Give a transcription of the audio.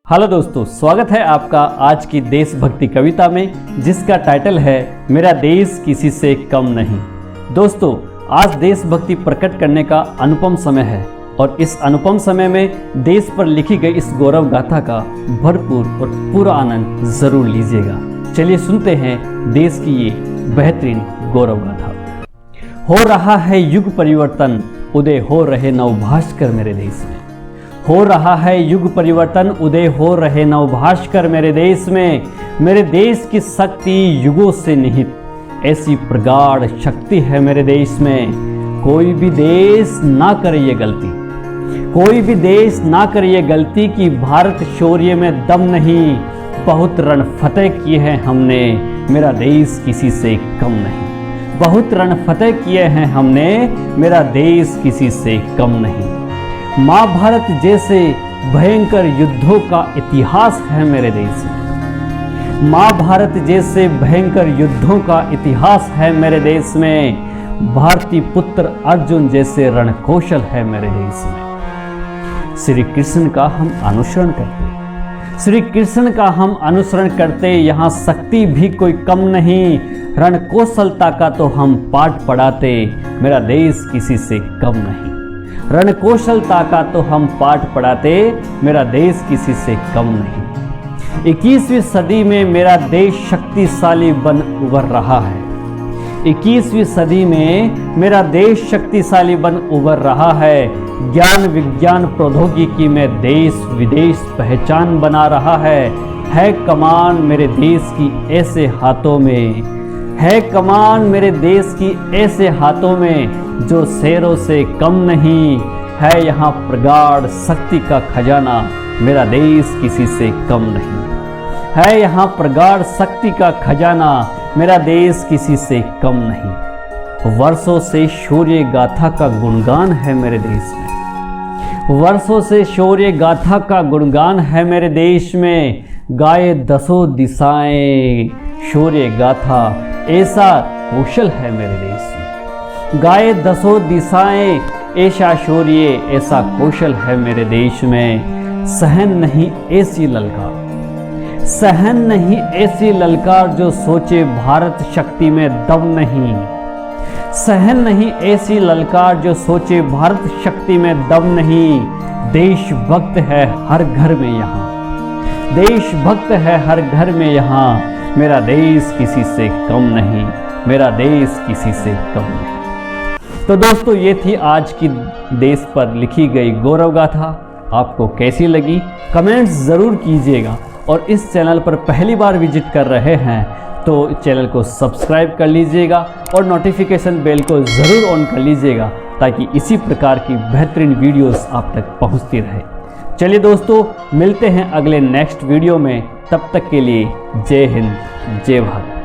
Hello दोस्तों, स्वागत है आपका आज की देशभक्ति कविता में, जिसका टाइटल है मेरा देश किसी से कम नहीं। दोस्तों, आज देशभक्ति प्रकट करने का अनुपम समय है और इस अनुपम समय में देश पर लिखी गई इस गौरव गाथा का भरपूर और पूरा आनंद जरूर लीजिएगा। चलिए सुनते हैं देश की ये बेहतरीन गौरव गाथा। हो रहा है युग परिवर्तन, उदय हो रहे नवभास्कर मेरे देश में। हो रहा है युग परिवर्तन, उदय हो रहे नवभास्कर मेरे देश में। मेरे देश की शक्ति युगों से निहित, ऐसी प्रगाढ़ शक्ति है मेरे देश में। कोई भी देश ना करे ये गलती, कोई भी देश ना करे ये गलती कि भारत शौर्य में दम नहीं। बहुत रण फतेह किए हैं हमने, मेरा देश किसी से कम नहीं। बहुत रण फतेह किए हैं हमने, मेरा देश किसी से कम नहीं। महाभारत जैसे भयंकर युद्धों का इतिहास है मेरे देश में। महाभारत जैसे भयंकर युद्धों का इतिहास है मेरे देश में। भारती पुत्र अर्जुन जैसे रणकौशल है मेरे देश में। श्री कृष्ण का हम अनुसरण करते, श्री कृष्ण का हम अनुसरण करते। यहाँ शक्ति भी कोई कम नहीं, रणकौशलता का तो हम पाठ पढ़ाते। मेरा देश किसी से कम नहीं। रणकौशलता का तो हम पाठ पढ़ाते, मेरा देश किसी से कम नहीं। 21वीं सदी में मेरा देश शक्तिशाली बन उभर रहा है। 21वीं सदी में मेरा देश शक्तिशाली बन उभर रहा है। ज्ञान विज्ञान प्रौद्योगिकी में देश विदेश पहचान बना रहा है कमान मेरे देश की ऐसे हाथों में, है कमान मेरे देश की ऐसे हाथों में, जो शेरों से कम नहीं। है यहाँ प्रगाढ़ शक्ति का खजाना, मेरा देश किसी से कम नहीं। है यहाँ प्रगाढ़ शक्ति का खजाना, मेरा देश किसी से कम नहीं। वर्षों से शौर्य गाथा का गुणगान है मेरे देश में। वर्षों से शौर्य गाथा का गुणगान है मेरे देश में। गाए दसों दिशाएं शौर्य गाथा, ऐसा कौशल है मेरे देश में। गाए दसों दिशाएं ऐसा शौर्य, ऐसा कौशल है मेरे देश में। सहन नहीं ऐसी ललकार, सहन नहीं ऐसी ललकार, जो सोचे भारत शक्ति में दम नहीं। सहन नहीं ऐसी ललकार, जो सोचे भारत शक्ति में दम नहीं। देशभक्त है हर घर में यहाँ, देशभक्त है हर घर में यहाँ। मेरा देश किसी से कम नहीं, मेरा देश किसी से कम नहीं। तो दोस्तों, ये थी आज की देश पर लिखी गई गौरव गाथा। आपको कैसी लगी कमेंट्स ज़रूर कीजिएगा, और इस चैनल पर पहली बार विजिट कर रहे हैं तो चैनल को सब्सक्राइब कर लीजिएगा और नोटिफिकेशन बेल को ज़रूर ऑन कर लीजिएगा, ताकि इसी प्रकार की बेहतरीन वीडियोस आप तक पहुंचती रहे। चलिए दोस्तों, मिलते हैं अगले नेक्स्ट वीडियो में। तब तक के लिए जय हिंद, जय भारत।